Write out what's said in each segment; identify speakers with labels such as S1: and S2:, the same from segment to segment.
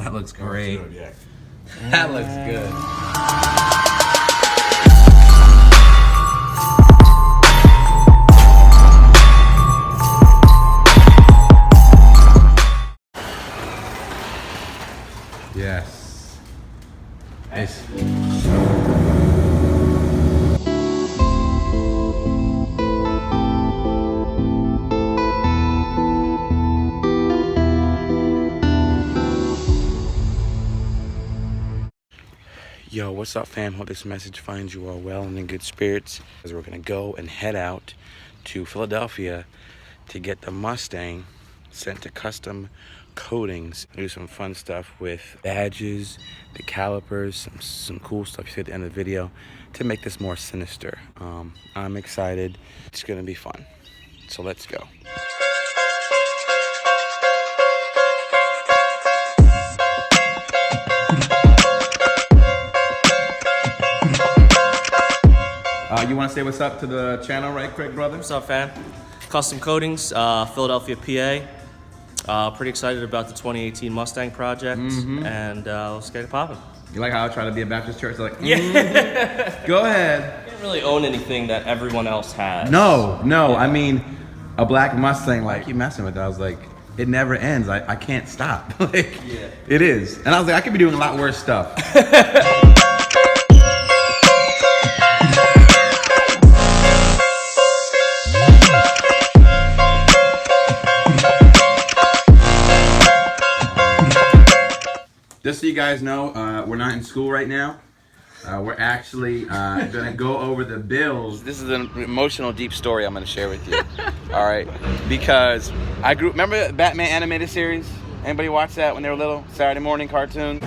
S1: That looks great.
S2: Good, yeah.
S1: That looks good. Yes. It's Yo, what's up, fam? Hope this message finds you all well and in good spirits, as we're gonna go and head out to Philadelphia to get the Mustang sent to Kustom Koatingz. Do some fun stuff with badges, the calipers, some cool stuff you see at the end of the video to make this more sinister. I'm excited. It's gonna be fun. So let's go. You want to say what's up to the channel right quick, brother?
S3: What's up, fam? Kustom Koatingz, Philadelphia, PA. Pretty excited about the 2018 Mustang project, and let's get it popping.
S1: You like how I try to be a Baptist church? Like,
S3: Yeah.
S1: Go ahead.
S3: You can't really own anything that everyone else has.
S1: No. I mean, a black Mustang, like, keep messing with it. I was like, it never ends. I can't stop. Like,
S3: Yeah.
S1: It is. And I was like, I could be doing a lot worse stuff. Just so you guys know, we're not in school right now. We're actually gonna go over the bills. This is an emotional, deep story I'm gonna share with you. All right, because remember the Batman animated series? Anybody watch that when they were little? Saturday morning cartoon.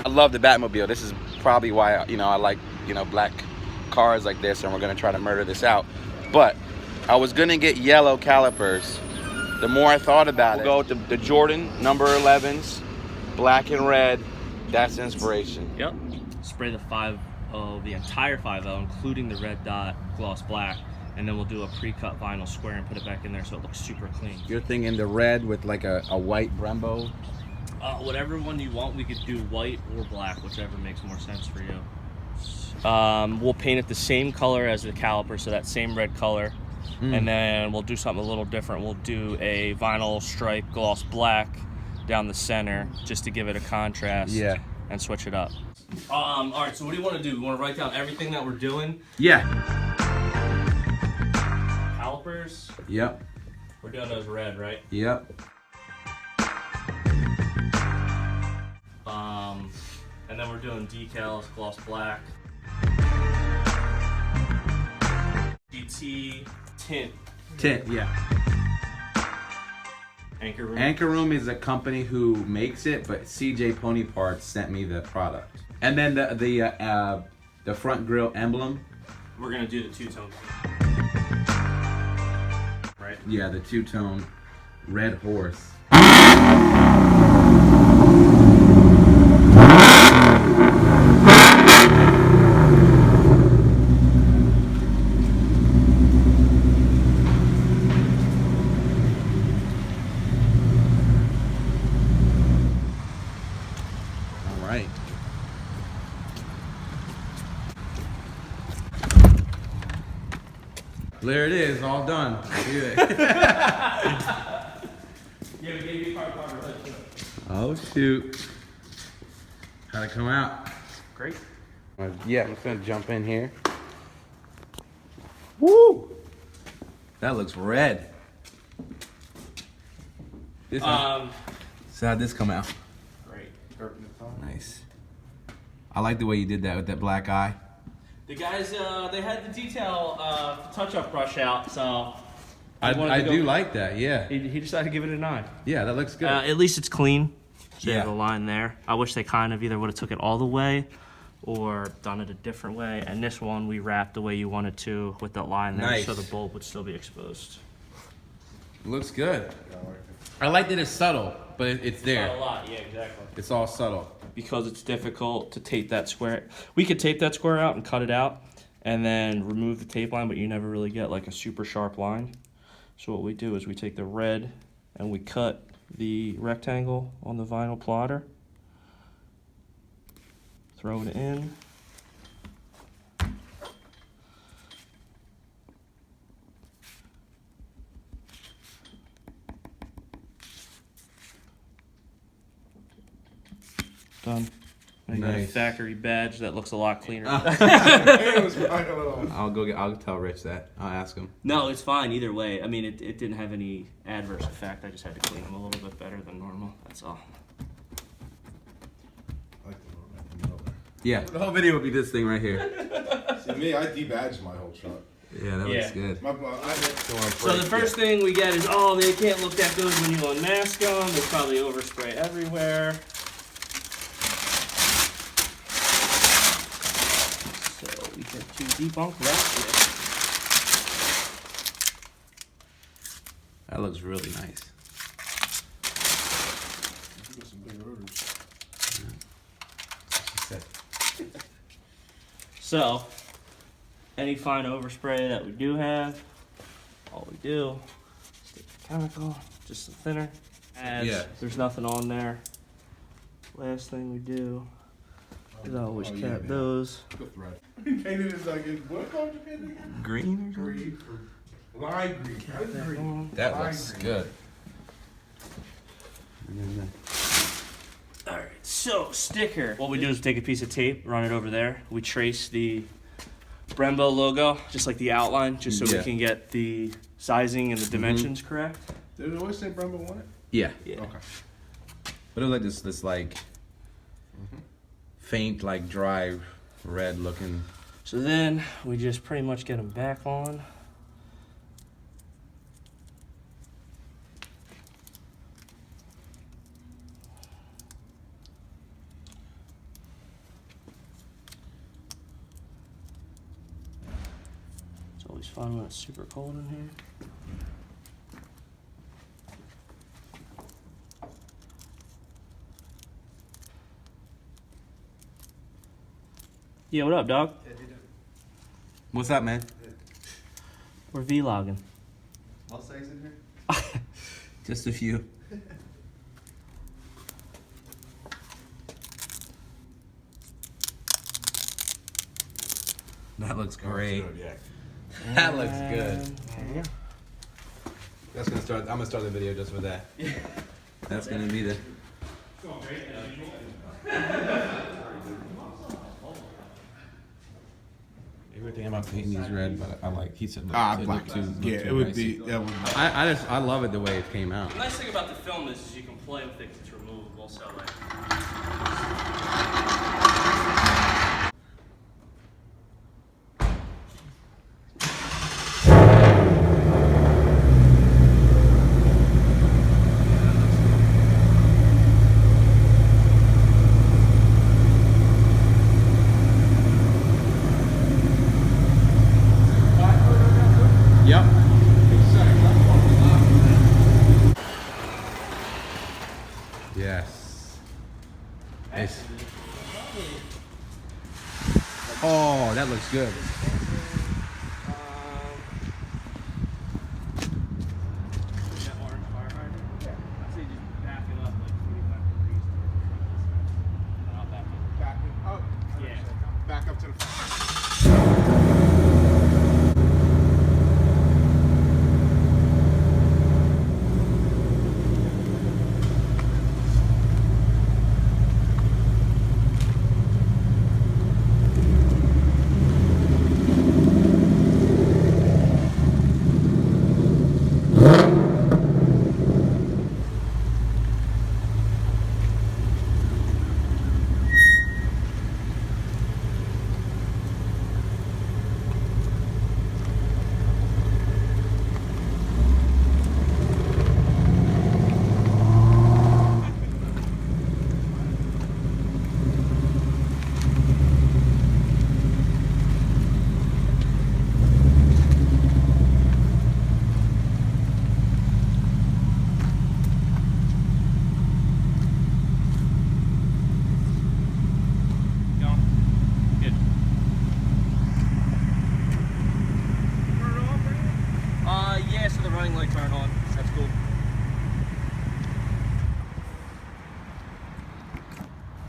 S1: I love the Batmobile. This is probably why I like black cars like this, and we're gonna try to murder this out. But I was gonna get yellow calipers. The more I thought about it, we'll go with the Jordan number 11s, black and red. That's inspiration.
S3: Yep. Spray the entire 5.0, including the red dot gloss black, and then we'll do a pre-cut vinyl square and put it back in there so it looks super clean.
S1: You're thinking the red with like a white Brembo?
S3: Whatever one you want, we could do white or black, whichever makes more sense for you. We'll paint it the same color as the caliper, so that same red color. And then we'll do something a little different. We'll do a vinyl stripe gloss black down the center just to give it a contrast.
S1: Yeah.
S3: And switch it up. All right, so what do you want to do? You want to write down everything that we're doing?
S1: Yeah.
S3: Calipers?
S1: Yep.
S3: We're doing those red, right?
S1: Yep.
S3: And then we're doing decals, gloss black. GT tint,
S1: yeah.
S3: Anchor Room.
S1: Anchor Room is a company who makes it, but CJ Pony Parts sent me the product. And then the front grille emblem.
S3: We're gonna do the two-tone. Right?
S1: Yeah, the two-tone red horse. There it is, all done.
S3: Yeah, we gave you part too.
S1: Oh shoot. How'd it come out?
S3: Great.
S1: Yeah, I'm just gonna jump in here. Woo! That looks red. So how'd this come out?
S3: Great.
S1: Nice. I like the way you did that with that black eye.
S3: The guys, they had the detail touch-up brush out, so
S1: I do like that, yeah.
S3: He decided to give it a 9.
S1: Yeah, that looks good.
S3: At least it's clean. So you
S1: Yeah.
S3: have a line there. I wish they kind of either would have took it all the way or done it a different way. And this one we wrapped the way you wanted to with that line there,
S1: Nice.
S3: so the bulb would still be exposed.
S1: Looks good. I like that it's subtle, but it's there.
S3: Not a lot, yeah, exactly.
S1: It's all subtle.
S3: Because it's difficult to tape that square. We could tape that square out and cut it out and then remove the tape line, but you never really get like a super sharp line. So what we do is we take the red and we cut the rectangle on the vinyl plotter. Throw it in. Done. I got a
S2: Nice.
S3: factory badge that looks a lot cleaner.
S2: I'll tell Rich that. I'll ask him.
S3: No, it's fine either way. I mean, it didn't have any adverse effect. I just had to clean them a little bit better than normal. That's all.
S2: Yeah, the whole video will be this thing right here.
S4: See, me, I debadged my whole truck.
S2: Yeah, that looks good.
S3: So the first thing we get is, oh, they can't look that good when you unmask them. There's probably overspray everywhere. So we get to debunk that.
S2: That looks really nice.
S4: Got some big rotors.
S3: So, any fine overspray that we do have, all we do is take the chemical, just some thinner. There's nothing on there. Last thing we do is always cap those.
S4: Red. He painted it like what color did you paint it?
S2: Green or something?
S4: Green. Lime green. Green.
S2: That looks good.
S3: Alright, so sticker. What we do is take a piece of tape, run it over there. We trace the Brembo logo, just like the outline, just so we can get the sizing and the dimensions correct.
S4: Did it always say Brembo on it?
S2: Yeah.
S3: Yeah.
S4: Okay.
S2: But it was like this like faint, like dry red looking.
S3: So then we just pretty much get them back on. It's always fun when it's super cold in here. Yeah, what up, dog?
S2: What's up, man?
S3: We're vlogging.
S4: Mustangs in here?
S2: Just a few. That looks great.
S4: Good, yeah.
S2: That looks good.
S3: Yeah.
S2: That's gonna start. I'm gonna start the video just with that. That's gonna be the. Everything about painting these red, but I like. He said
S4: Black. Yeah, it would be. That would be.
S2: I love it the way it came out.
S3: The nice thing about the film is you can play with it 'cause it's removable, so like.
S2: Yep. Yes. Nice. Oh, that looks good.
S4: Back up to the front.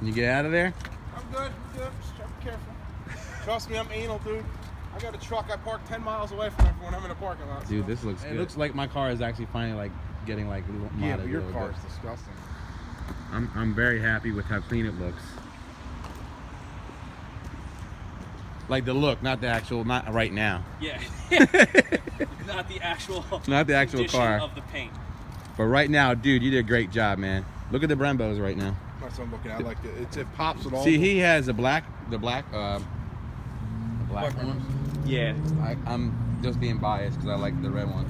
S1: You get out of there?
S4: I'm good. Just try to be careful. Trust me, I'm anal, dude. I got a truck I park 10 miles away from everyone. I'm in a parking lot.
S1: Dude, this looks good. It looks like my car is actually finally like getting like
S4: yeah, but your car is disgusting.
S1: I'm very happy with how clean it looks. Like the look, not the actual, not right now.
S3: Yeah. Not the actual.
S1: Not the actual car
S3: of the paint.
S1: But right now, dude, you did a great job, man. Look at the Brembos right now.
S4: That's what I'm looking at. I like it. It pops with all.
S1: See, he has the black one.
S3: Yeah.
S1: I'm just being biased because I like the red one.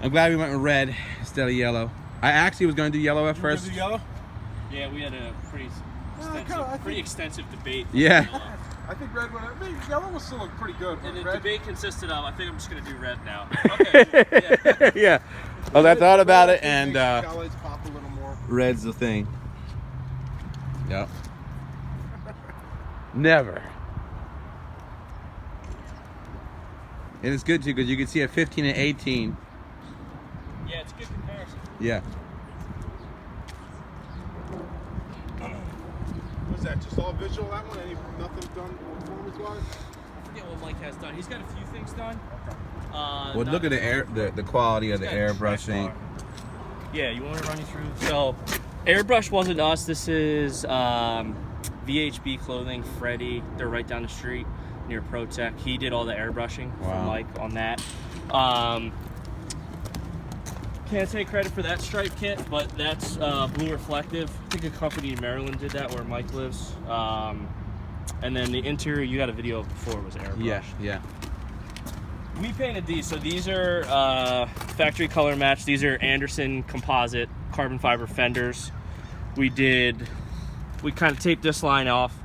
S1: I'm glad we went with red instead of yellow. I actually was going to do yellow at first.
S4: Do yellow?
S3: Yeah, we had a pretty extensive debate.
S1: Yeah.
S4: I think red one. I mean, yellow was still look pretty good.
S3: And the
S4: red,
S3: debate consisted of, I think I'm just going to do red now. Okay. Yeah.
S1: Yeah. Well, I thought about it, and
S4: lights pop a little more.
S1: red's the thing. Yep. Never. And it's good too because you can see a 15 and 18.
S3: Yeah, it's a good comparison.
S1: Yeah.
S4: What's that? Just all visual? That one? Nothing done performance-wise?
S3: I forget what Mike has done. He's got a few things done.
S1: Well, look at the quality of the airbrushing.
S3: Yeah, you want to run you through? So, airbrush wasn't us. This is VHB Clothing, Freddy. They're right down the street near ProTech. He did all the airbrushing for Mike on that. Can't take credit for that stripe kit, but that's blue reflective. I think a company in Maryland did that where Mike lives. And then the interior, you got a video of before, was airbrush.
S1: Yeah, yeah.
S3: We painted these, so these are factory color match. These are Anderson Composite carbon fiber fenders. We kind of taped this line off,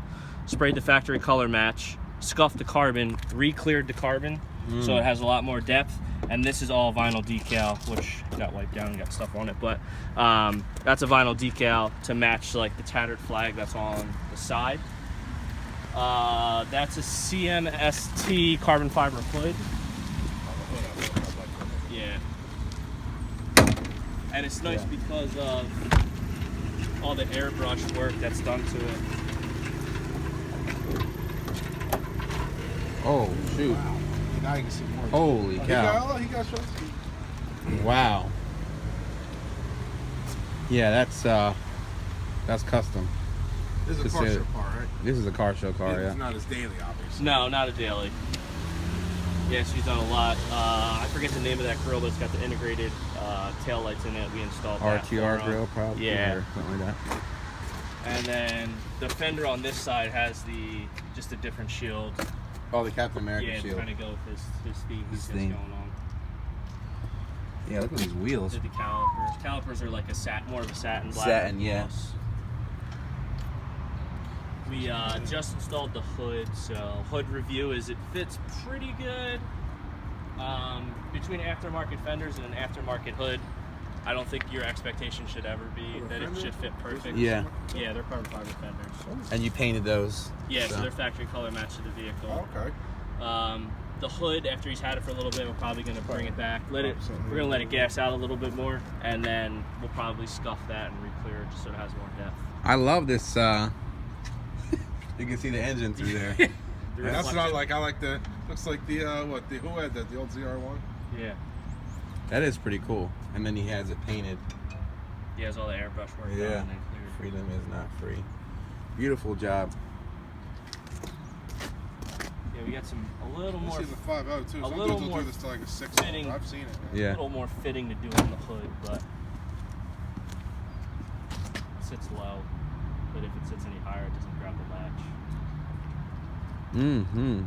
S3: sprayed the factory color match, scuffed the carbon, re-cleared the carbon, so it has a lot more depth. And this is all vinyl decal, which got wiped down and got stuff on it, but that's a vinyl decal to match like the tattered flag that's on the side. That's a CMST carbon fiber hood. Yeah. And it's nice because of all the airbrush work that's done to it.
S1: Oh, shoot.
S4: Wow. Now you can see more.
S1: Holy cow.
S4: He got shots.
S1: Wow. Yeah, that's custom.
S4: This is a car show car, right?
S1: This is a car show car,
S4: It's
S1: yeah.
S4: not as daily, obviously.
S3: No, not a daily. Yeah, she's done a lot. I forget the name of that grill, but it's got the integrated tail lights in it. We installed that.
S1: RTR grill, probably.
S3: Yeah.
S1: Or something like that.
S3: And then the fender on this side has just a different shield.
S1: Oh, the Captain America
S3: Yeah,
S1: shield.
S3: trying to go with his theme he's got
S1: theme.
S3: going on.
S1: Yeah, look at these wheels.
S3: Did the calipers. Calipers are like more of a satin black.
S1: Satin, yeah.
S3: We just installed the hood, so hood review is it fits pretty good. Between aftermarket fenders and an aftermarket hood, I don't think your expectation should ever be that it should fit perfect.
S1: Yeah.
S3: Yeah, they're carbon fiber fenders.
S1: And you painted those.
S3: Yeah, so they're factory color match to the vehicle.
S4: Okay.
S3: The hood, after he's had it for a little bit, we're probably going to bring it back. We're going to let it gas out a little bit more, and then we'll probably scuff that and re-clear it just so it has more depth.
S1: I love this. You can see the engine through there.
S4: That's what I like. I like the. Looks like the who had that? The old ZR1.
S3: Yeah.
S1: That is pretty cool. And then he has it painted.
S3: He has all the airbrush work done
S1: Yeah.
S3: and then cleared.
S1: Freedom is not free. Beautiful job.
S3: Yeah, we got a little more.
S4: This is a 5.0 too. Some
S3: little
S4: dudes will
S3: more
S4: do this to like a 6.
S3: fitting.
S4: I've seen it. Man.
S3: A
S1: Yeah.
S3: little more fitting to do on the hood, but it sits low. But if it sits any higher, it doesn't grab the latch.
S1: Mm-hmm.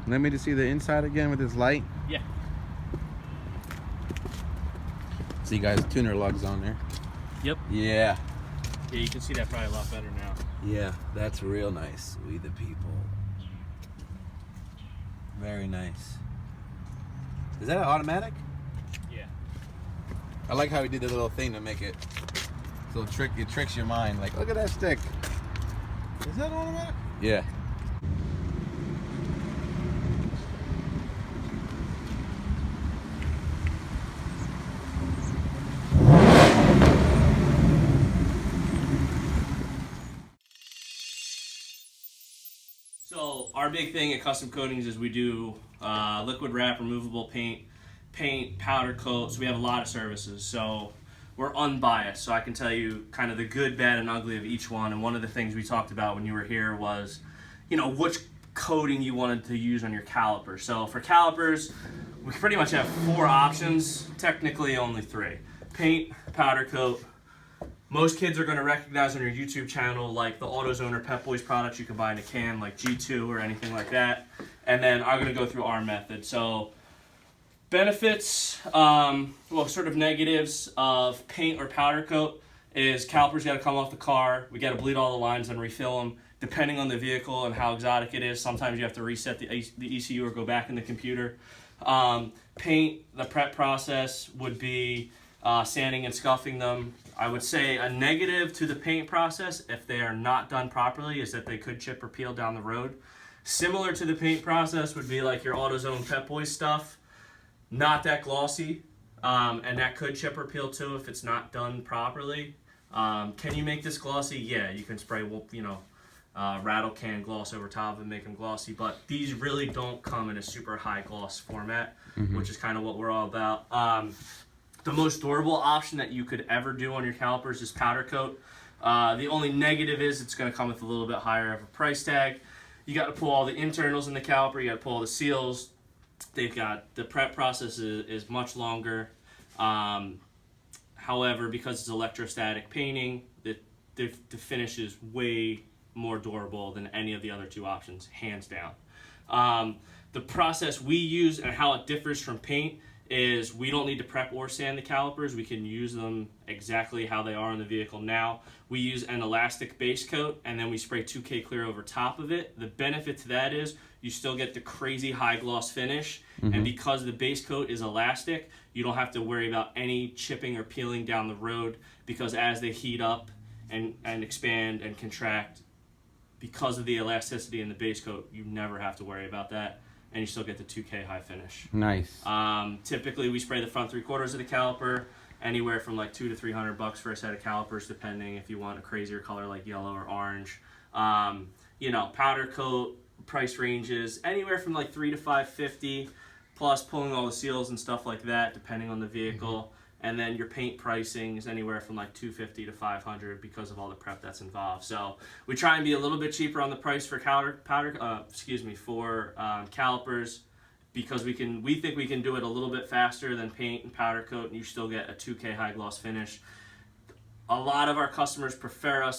S1: Let me just see the inside again with this light.
S3: Yeah.
S1: See, guys, tuner lugs on there.
S3: Yep.
S1: Yeah.
S3: Yeah, you can see that probably a lot better now.
S1: Yeah, that's real nice. We the people. Very nice. Is that an automatic?
S3: Yeah.
S1: I like how he did the little thing to make it so it tricks your mind. Like, look at that stick.
S4: Is that automatic?
S1: Yeah.
S3: So our big thing at Kustom Koatingz is we do liquid wrap, removable paint, powder coat. So we have a lot of services. So we're unbiased. So I can tell you kind of the good, bad, and ugly of each one. And one of the things we talked about when you were here was, you know, which coating you wanted to use on your caliper. So for calipers, we pretty much have 4 options. Technically only 3. Paint, powder coat. Most kids are going to recognize on your YouTube channel like the AutoZone or Pep Boys products you can buy in a can, like G2 or anything like that. And then I'm going to go through our method. So benefits, well, sort of negatives of paint or powder coat is calipers got to come off the car. We got to bleed all the lines and refill them. Depending on the vehicle and how exotic it is, sometimes you have to reset the ECU or go back in the computer. Paint, the prep process would be sanding and scuffing them. I would say a negative to the paint process, if they are not done properly, is that they could chip or peel down the road. Similar to the paint process would be like your AutoZone Pep Boys stuff. Not that glossy, and that could chip or peel too if it's not done properly. Can you make this glossy? Yeah, you can spray, you know, rattle can gloss over top and make them glossy, but these really don't come in a super high gloss format, which is kind of what we're all about. The most durable option that you could ever do on your calipers is powder coat. The only negative is it's going to come with a little bit higher of a price tag. You got to pull all the internals in the caliper. You got to pull all the seals. They've got the prep process is much longer. However, because it's electrostatic painting, the finish is way more durable than any of the other 2 options, hands down. The process we use and how it differs from paint is we don't need to prep or sand the calipers. We can use them exactly how they are in the vehicle now. We use an elastic base coat and then we spray 2K clear over top of it. The benefit to that is you still get the crazy high gloss finish, and because the base coat is elastic, you don't have to worry about any chipping or peeling down the road, because as they heat up and expand and contract, because of the elasticity in the base coat, you never have to worry about that, and you still get the 2K high finish.
S1: Nice.
S3: Typically, we spray the front 3/4 of the caliper, anywhere from like $200 to $300 for a set of calipers, depending if you want a crazier color like yellow or orange. You know, powder coat price ranges anywhere from like $300 to $550, plus pulling all the seals and stuff like that, depending on the vehicle. And then your paint pricing is anywhere from like $250 to $500 because of all the prep that's involved. So we try and be a little bit cheaper on the price for calipers, because we think we can do it a little bit faster than paint and powder coat, and you still get a 2K high gloss finish. A lot of our customers prefer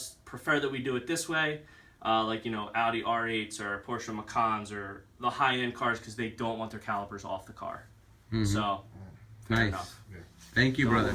S3: that we do it this way, like, you know, Audi R8s or Porsche Macans or the high-end cars, because they don't want their calipers off the car. So fair
S1: Nice.
S3: enough.
S1: Thank you, brother.